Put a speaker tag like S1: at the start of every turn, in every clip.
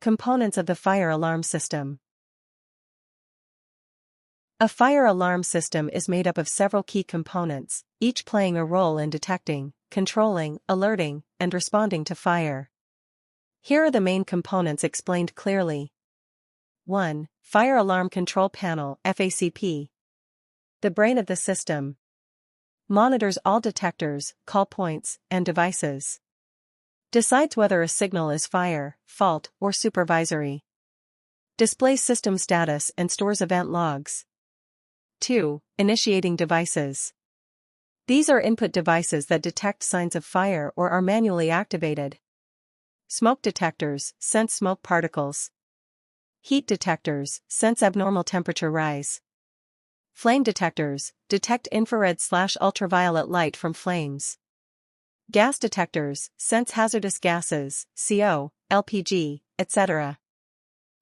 S1: Components of the fire alarm system. A fire alarm system is made up of several key components, each playing a role in detecting, controlling, alerting, and responding to fire. Here are the main components explained clearly. 1. Fire Alarm Control Panel (FACP). The brain of the system. Monitors all detectors, call points, and devices. Decides whether a signal is fire, fault, or supervisory. Displays system status and stores event logs. 2. Initiating devices. These are input devices that detect signs of fire or are manually activated. Smoke detectors sense smoke particles. Heat detectors sense abnormal temperature rise. Flame detectors detect infrared/ultraviolet light from flames. Gas detectors sense hazardous gases, CO, LPG, etc.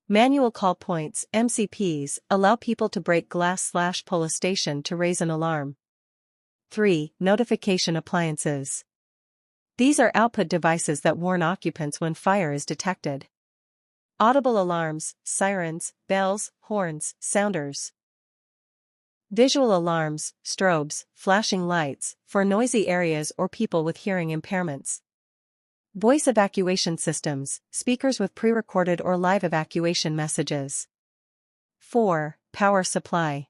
S1: Manual call points MCPs allow people to break glass/pull a station to raise an alarm. 3. Notification appliances. These are output devices that warn occupants when fire is detected. Audible alarms, sirens, bells, horns, sounders. Visual alarms, strobes, flashing lights, for noisy areas or people with hearing impairments. Voice evacuation systems, speakers with pre-recorded or live evacuation messages. 4. Power supply.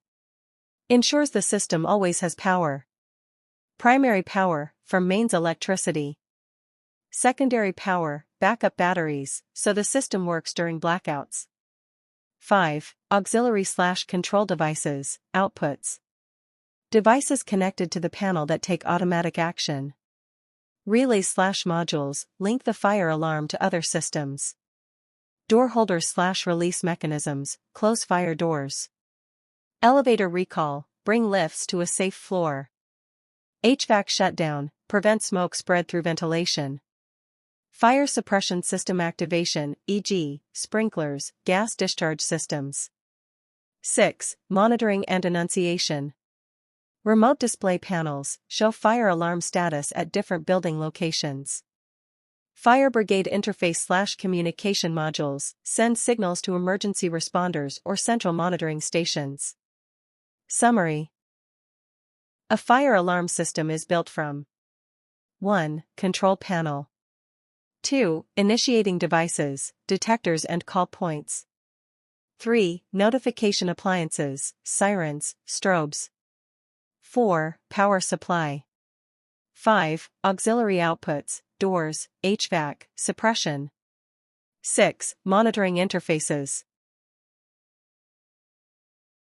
S1: Ensures the system always has power. Primary power, from mains electricity. Secondary power, backup batteries, so the system works during blackouts. 5. Auxiliary/control devices, outputs. Devices connected to the panel that take automatic action. Relays/modules link the fire alarm to other systems. Door holders/release mechanisms close fire doors. Elevator recall, bring lifts to a safe floor. HVAC shutdown, prevent smoke spread through ventilation. Fire suppression system activation, e.g., sprinklers, gas discharge systems. 6. Monitoring and annunciation. Remote display panels show fire alarm status at different building locations. Fire brigade interface/communication modules send signals to emergency responders or central monitoring stations. Summary. A fire alarm system is built from 1. Control panel. 2. Initiating devices, detectors and call points. 3. Notification appliances, sirens, strobes. 4. Power supply. 5. Auxiliary outputs, doors, HVAC, suppression. 6. Monitoring interfaces.